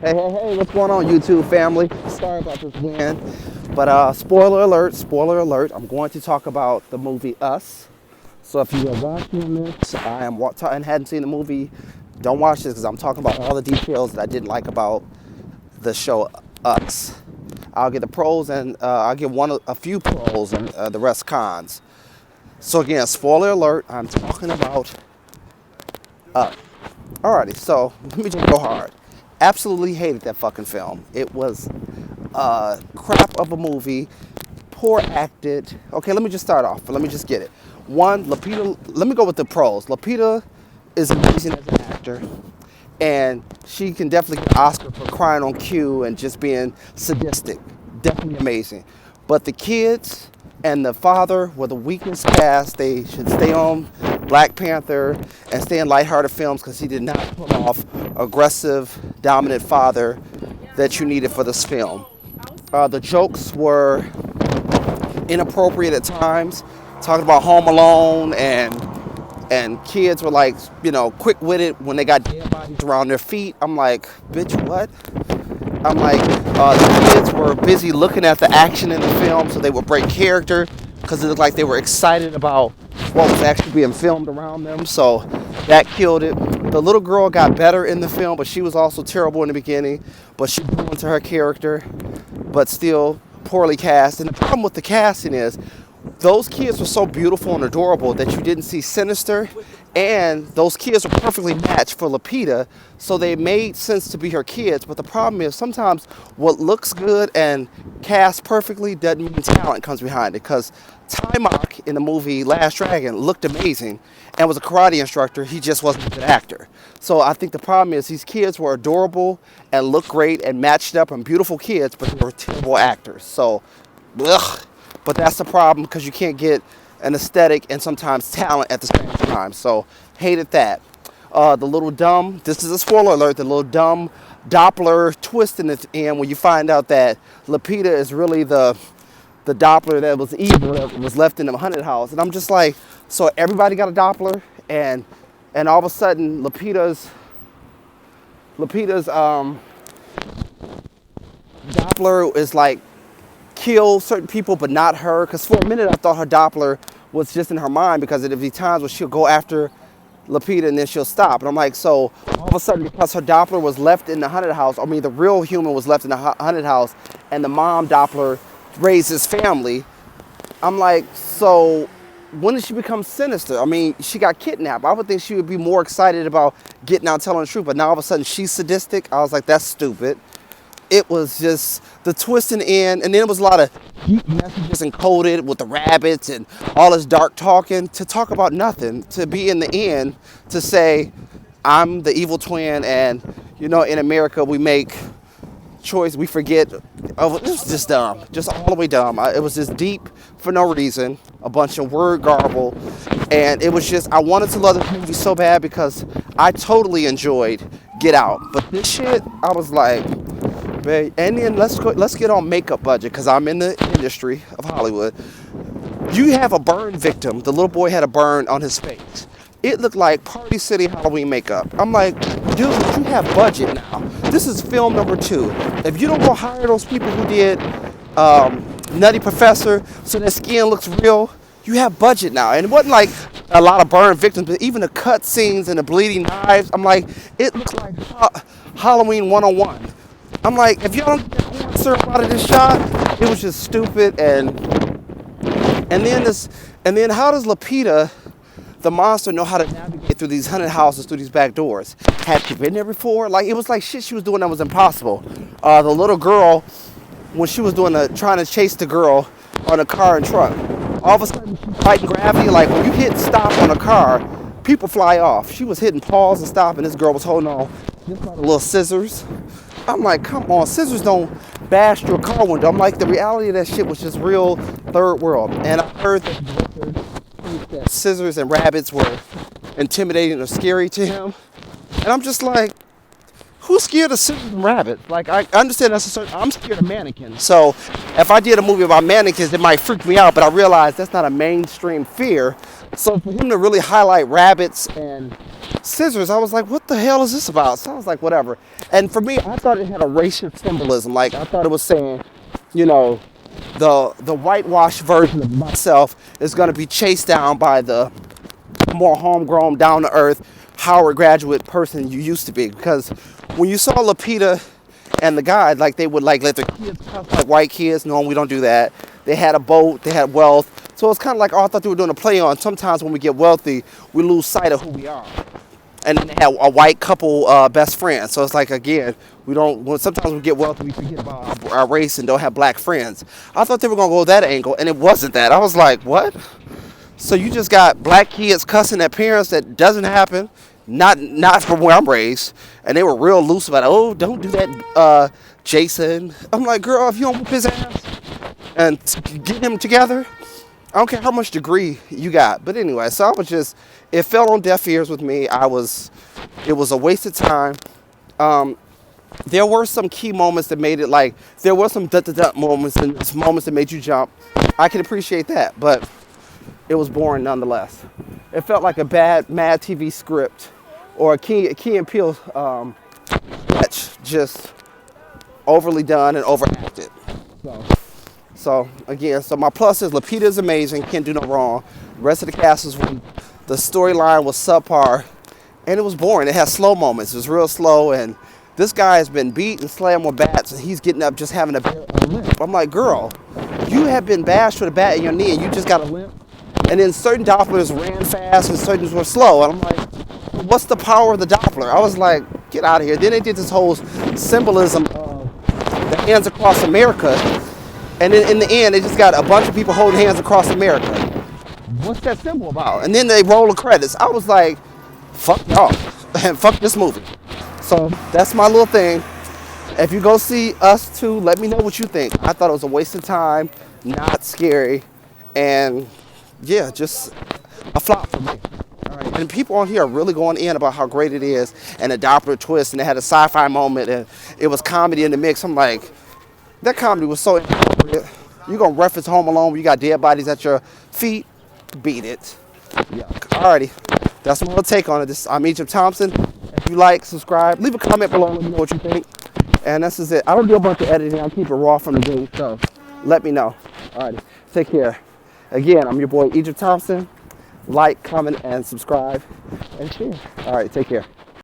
Hey, what's going on, YouTube family? Sorry about this wind, but spoiler alert, I'm going to talk about the movie Us. So if you are watching this, and hadn't seen the movie, don't watch this because I'm talking about all the details that I didn't like about the show Us. I'll get the pros and I'll give a few pros and the rest cons. So again, spoiler alert, I'm talking about Alrighty, so let me just go hard. Absolutely hated that fucking film. It was crap of a movie, poor acted. Okay, let me just start off. Let me just get it. One, Lupita. Let me go with the pros. Lupita is amazing as an actor, and she can definitely get an Oscar for crying on cue and just being sadistic. Definitely amazing. But the kids and the father were the weakest cast. They should stay on Black Panther and stay in lighthearted films because he did not pull off aggressive, dominant father that you needed for this film. The jokes were inappropriate at times, talking about Home Alone and kids were like, quick-witted when they got dead bodies around their feet. I'm like, bitch, what? I'm like, the kids were busy looking at the action in the film, so they would break character because it looked like they were excited about what was actually being filmed around them. So that killed it. The little girl got better in the film, but she was also terrible in the beginning. But she grew into her character, but still poorly cast. And the problem with the casting is those kids were so beautiful and adorable that you didn't see sinister, and those kids were perfectly matched for Lupita, so they made sense to be her kids. But the problem is sometimes what looks good and cast perfectly doesn't mean talent comes behind it, because Taimak in the movie Last Dragon looked amazing and was a karate instructor. He just wasn't a good actor. So I think the problem is these kids were adorable and looked great and matched up and beautiful kids, but they were terrible actors. So, ugh. But that's the problem because you can't get an aesthetic and sometimes talent at the same time. So hated that. The little dumb, this is a spoiler alert, the little dumb Doppler twist in the end when you find out that Lupita is really the Doppler that was evil that was left in the haunted house. And I'm just like, so everybody got a Doppler and all of a sudden Lupita's Doppler is like kill certain people but not her, because for a minute I thought her Doppler was just in her mind because there'd be times where she'll go after Lupita and then she'll stop, and I'm like, so all of a sudden because her Doppler was left in the haunted house, I mean the real human was left in the haunted house and the mom Doppler raised his family, I'm like, so when did she become sinister? I mean, she got kidnapped. I would think she would be more excited about getting out and telling the truth, but now all of a sudden she's sadistic. I was like, that's stupid. It was just the twist and end, and then it was a lot of deep messages encoded with the rabbits and all this dark talking to talk about nothing, to be in the end to say I'm the evil twin, and in America we make choice, we forget. Oh, it was just dumb, just all the way dumb. It was just deep for no reason, a bunch of word garble, and it was just, I wanted to love the movie so bad because I totally enjoyed Get Out, but this shit, I was like, babe. And then let's get on makeup budget because I'm in the industry of Hollywood. You have a burn victim. The little boy had a burn on his face. It looked like Party City Halloween makeup. I'm like, dude, you have budget now. This is film number 2. If you don't go hire those people who did Nutty Professor so their skin looks real, you have budget now. And it wasn't like a lot of burn victims, but even the cut scenes and the bleeding knives, I'm like, it looks like Halloween 101. I'm like, if y'all don't get corn syrup out of this shot, it was just stupid. And then how does Lupita, the monster, know how to navigate through these haunted houses, through these back doors? Had she been there before? Like, it was like shit she was doing that was impossible. The little girl, when she was trying to chase the girl on a car and truck, all of a sudden she's fighting gravity. Like, when you hit stop on a car, people fly off. She was hitting pause and stop, and this girl was holding on just like little scissors. I'm like, come on, scissors don't bash your car window. I'm like, the reality of that shit was just real third world. And I heard that scissors and rabbits were intimidating or scary to him. And I'm just like, who's scared of scissors and rabbits? Like, I understand that's a certain, I'm scared of mannequins. So if I did a movie about mannequins, it might freak me out, but I realized that's not a mainstream fear. So for him to really highlight rabbits and scissors, I was like, what the hell is this about? So I was like, whatever. And for me, I thought it had a racial symbolism. Like, I thought it was saying, you know, the whitewashed version of myself is going to be chased down by the more homegrown, down to earth, Howard graduate person you used to be. Because when you saw Lupita and the guy, like, they would like let their kids cuss like white kids. No, we don't do that. They had a boat, they had wealth. So it's kind of like, oh, I thought they were doing a play on. Sometimes when we get wealthy, we lose sight of who we are. And then they had a white couple best friends. So it's like, again, we don't. Well, sometimes we get wealthy, we forget about our race and don't have black friends. I thought they were gonna go that angle, and it wasn't that. I was like, what? So you just got black kids cussing their parents? That doesn't happen. Not from where I'm raised. And they were real loose about it. Oh, don't do that, Jason. I'm like, girl, if you don't whip his ass and get him together, I don't care how much degree you got. But anyway, so I was just, it fell on deaf ears with me. It was a waste of time. There were some key moments that made it, like, there were some dut moments and some moments that made you jump. I can appreciate that, but it was boring nonetheless. It felt like a bad Mad TV script or a Key and Peele sketch, just overly done and overacted. So again, so my plus is Lupita is amazing, can't do no wrong. The rest of the cast was weak. The storyline was subpar, and it was boring. It had slow moments. It was real slow, and this guy has been beat and slammed with bats, and he's getting up just having a limp. I'm like, girl, you have been bashed with a bat in your knee, and you just got a limp. And then certain Dopplers ran fast, and certain were slow. And I'm like, what's the power of the Doppler? I was like, get out of here. Then they did this whole symbolism of the hands across America. And then in the end, they just got a bunch of people holding hands across America. What's that symbol about? And then they roll the credits. I was like, fuck y'all. And fuck this movie. So that's my little thing. If you go see Us 2, let me know what you think. I thought it was a waste of time, not scary, and yeah, just a flop for me. All right. And people on here are really going in about how great it is, and a Doppler twist, and they had a sci-fi moment, and it was comedy in the mix. I'm like, that comedy was so inappropriate. You're going to reference Home Alone where you got dead bodies at your feet? Beat it. Yuck. Alrighty. That's my little take on it. I'm Egypt Thompson. If you like, subscribe. Leave a comment below and let me know what you think. And this is it. I don't do a bunch of editing. I keep it raw from the gate. So let me know. Alrighty. Take care. Again, I'm your boy Egypt Thompson. Like, comment, and subscribe. And share. Alright, take care.